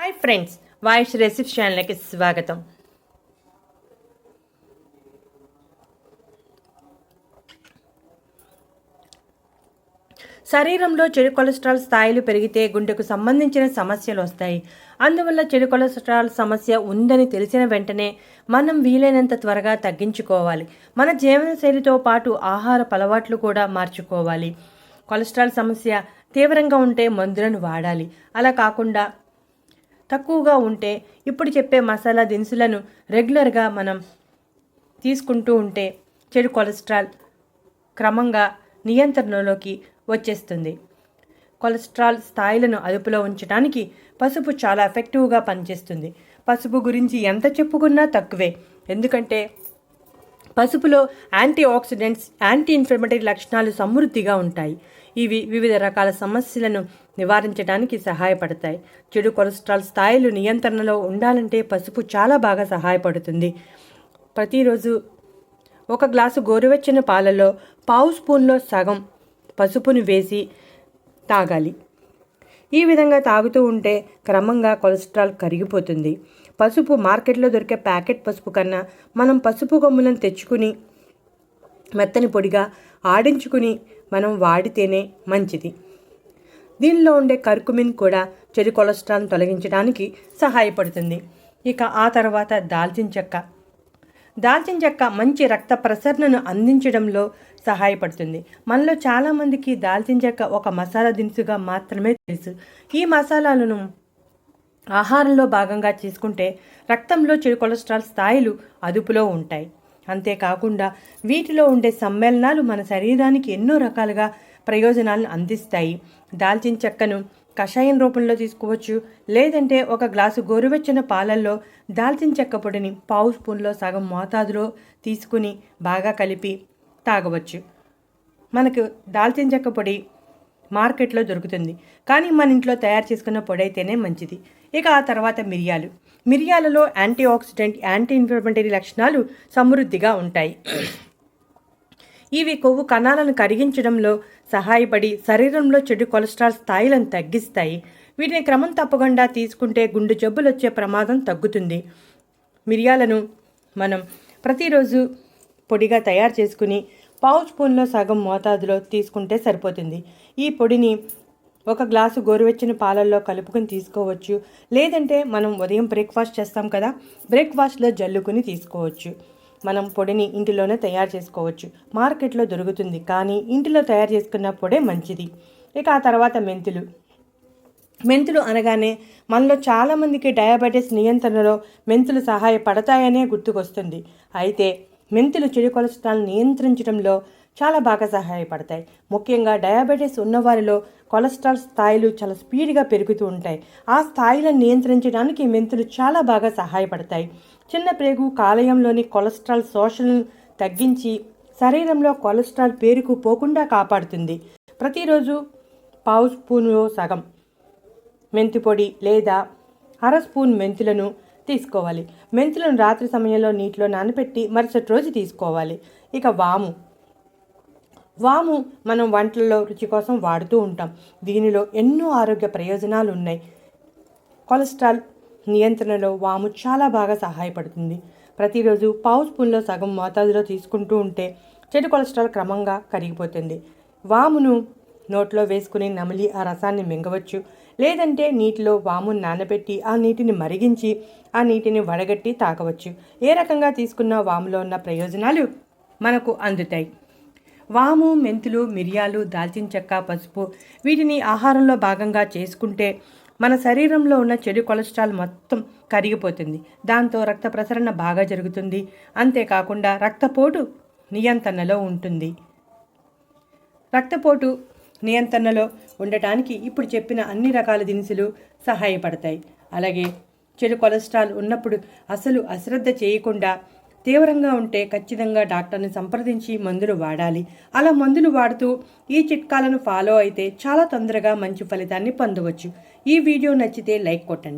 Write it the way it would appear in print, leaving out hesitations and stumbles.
Hi friends, వాయిష్ recipe ఛానల్కి స్వాగతం. శరీరంలో చెడు కొలెస్ట్రాల్ స్థాయిలు పెరిగితే గుండెకు సంబంధించిన సమస్యలు వస్తాయి. అందువల్ల చెడు కొలెస్ట్రాల్ సమస్య ఉందని తెలిసిన వెంటనే మనం వీలైనంత త్వరగా తగ్గించుకోవాలి. మన జీవనశైలితో పాటు ఆహార అలవాట్లు కూడా మార్చుకోవాలి. కొలెస్ట్రాల్ సమస్య తీవ్రంగా ఉంటే మందులను వాడాలి. అలా కాకుండా తక్కువగా ఉంటే ఇప్పుడు చెప్పే మసాలా దినుసులను రెగ్యులర్గా మనం తీసుకుంటూ ఉంటే చెడు కొలెస్ట్రాల్ క్రమంగా నియంత్రణలోకి వచ్చేస్తుంది. కొలెస్ట్రాల్ స్థాయిలను అదుపులో ఉంచడానికి పసుపు చాలా ఎఫెక్టివ్గా పనిచేస్తుంది. పసుపు గురించి ఎంత చెప్పుకున్నా తక్కువే. ఎందుకంటే పసుపులో యాంటీ ఆక్సిడెంట్స్, యాంటీ ఇన్ఫ్లమేటరీ లక్షణాలు సమృద్ధిగా ఉంటాయి. ఇవి వివిధ రకాల సమస్యలను నివారించడానికి సహాయపడతాయి. చెడు కొలెస్ట్రాల్ స్థాయిలు నియంత్రణలో ఉండాలంటే పసుపు చాలా బాగా సహాయపడుతుంది. ప్రతిరోజు ఒక గ్లాసు గోరువెచ్చని పాలలో పావు స్పూన్లో సగం పసుపును వేసి తాగాలి. ఈ విధంగా తాగుతూ ఉంటే క్రమంగా కొలెస్ట్రాల్ కరిగిపోతుంది. పసుపు మార్కెట్లో దొరికే ప్యాకెట్ పసుపు కన్నా మనం పసుపు కొమ్ములను తెచ్చుకుని మెత్తని పొడిగా ఆడించుకుని మనం వాడితేనే మంచిది. దీనిలో ఉండే కర్కుమిన్ కూడా చెడు కొలెస్ట్రాల్ను తొలగించడానికి సహాయపడుతుంది. ఇక ఆ తర్వాత దాల్చిన చెక్క మంచి రక్త ప్రసరణను అందించడంలో సహాయపడుతుంది. మనలో చాలామందికి దాల్చిన చెక్క ఒక మసాలా దినుసుగా మాత్రమే తెలుసు. ఈ మసాలాలను ఆహారంలో భాగంగా తీసుకుంటే రక్తంలో చెడు కొలెస్ట్రాల్ స్థాయిలు అదుపులో ఉంటాయి. అంతేకాకుండా వీటిలో ఉండే సమ్మేళనాలు మన శరీరానికి ఎన్నో రకాలుగా ప్రయోజనాలను అందిస్తాయి. దాల్చిన చెక్కను కషాయం రూపంలో తీసుకోవచ్చు. లేదంటే ఒక గ్లాసు గోరువెచ్చని పాలల్లో దాల్చిన చెక్క పొడిని పావు స్పూన్లో సగం మోతాదులో తీసుకుని బాగా కలిపి తాగవచ్చు. మనకు దాల్చిన చెక్క పొడి మార్కెట్లో దొరుకుతుంది, కానీ మన ఇంట్లో తయారు చేసుకున్న పొడి అయితేనే మంచిది. ఇక ఆ తర్వాత మిరియాలలో యాంటీ ఆక్సిడెంట్, యాంటీ ఇన్ఫ్లమేటరీ లక్షణాలు సమృద్ధిగా ఉంటాయి. ఇవి కొవ్వు కణాలను కరిగించడంలో సహాయపడి శరీరంలో చెడు కొలెస్ట్రాల్ స్థాయిలను తగ్గిస్తాయి. వీటిని క్రమం తప్పకుండా తీసుకుంటే గుండె జబ్బులు వచ్చే ప్రమాదం తగ్గుతుంది. మిరియాలను మనం ప్రతిరోజు పొడిగా తయారు చేసుకుని పావు స్పూన్లో సగం మోతాదులో తీసుకుంటే సరిపోతుంది. ఈ పొడిని ఒక గ్లాసు గోరువెచ్చని పాలల్లో కలుపుకొని తీసుకోవచ్చు. లేదంటే మనం ఉదయం బ్రేక్ఫాస్ట్ చేస్తాం కదా, బ్రేక్ఫాస్ట్లో జల్లుకుని తీసుకోవచ్చు. మనం పొడిని ఇంటిలోనే తయారు చేసుకోవచ్చు. మార్కెట్లో దొరుకుతుంది, కానీ ఇంటిలో తయారు చేసుకున్న పొడే మంచిది. ఇక ఆ తర్వాత మెంతులు అనగానే మనలో చాలామందికి డయాబెటీస్ నియంత్రణలో మెంతులు సహాయపడతాయనే గుర్తుకొస్తుంది. అయితే మెంతులు చెడు కొలెస్ట్రాల్ నియంత్రించడంలో చాలా బాగా సహాయపడతాయి. ముఖ్యంగా డయాబెటీస్ ఉన్నవారిలో కొలెస్ట్రాల్ స్థాయిలు చాలా స్పీడ్గా పెరుగుతూ ఉంటాయి. ఆ స్థాయిలను నియంత్రించడానికి మెంతులు చాలా బాగా సహాయపడతాయి. చిన్న ప్రేగు కాలేయంలోని కొలెస్ట్రాల్ శోషణను తగ్గించి శరీరంలో కొలెస్ట్రాల్ పేరుకుపోకుండా కాపాడుతుంది. ప్రతిరోజు పావు స్పూన్లో సగం మెంతి పొడి లేదా అర స్పూన్ మెంతులను తీసుకోవాలి. మెంతులను రాత్రి సమయంలో నీటిలో నానబెట్టి మరుసటి రోజు తీసుకోవాలి. ఇక వాము మనం వంటల్లో రుచి కోసం వాడుతూ ఉంటాం. దీనిలో ఎన్నో ఆరోగ్య ప్రయోజనాలు ఉన్నాయి. కొలెస్ట్రాల్ నియంత్రణలో వాము చాలా బాగా సహాయపడుతుంది. ప్రతిరోజు పావు స్పూన్లో సగం మోతాదులో తీసుకుంటూ ఉంటే చెడు కొలెస్ట్రాల్ క్రమంగా కరిగిపోతుంది. వామును నోట్లో వేసుకుని నమిలి ఆ రసాన్ని మింగవచ్చు. లేదంటే నీటిలో వామును నానబెట్టి ఆ నీటిని మరిగించి ఆ నీటిని వడగట్టి తాగవచ్చు. ఏ రకంగా తీసుకున్న వాములో ఉన్న ప్రయోజనాలు మనకు అందుతాయి. వాము, మెంతులు, మిరియాలు, దాల్చిన చెక్క, పసుపు వీటిని ఆహారంలో భాగంగా చేసుకుంటే మన శరీరంలో ఉన్న చెడు కొలెస్ట్రాల్ మొత్తం కరిగిపోతుంది. దాంతో రక్త ప్రసరణ బాగా జరుగుతుంది. అంతేకాకుండా రక్తపోటు నియంత్రణలో ఉంటుంది. రక్తపోటు నియంత్రణలో ఉండటానికి ఇప్పుడు చెప్పిన అన్ని రకాల దినుసులు సహాయపడతాయి. అలాగే చెడు కొలెస్ట్రాల్ ఉన్నప్పుడు అసలు అశ్రద్ధ చేయకుండా తీవ్రంగా ఉంటే ఖచ్చితంగా డాక్టర్ని సంప్రదించి మందులు వాడాలి. అలా మందులు వాడుతూ ఈ చిట్కాలను ఫాలో అయితే చాలా తొందరగా మంచి ఫలితాన్ని పొందవచ్చు. ఈ వీడియో నచ్చితే లైక్ కొట్టండి.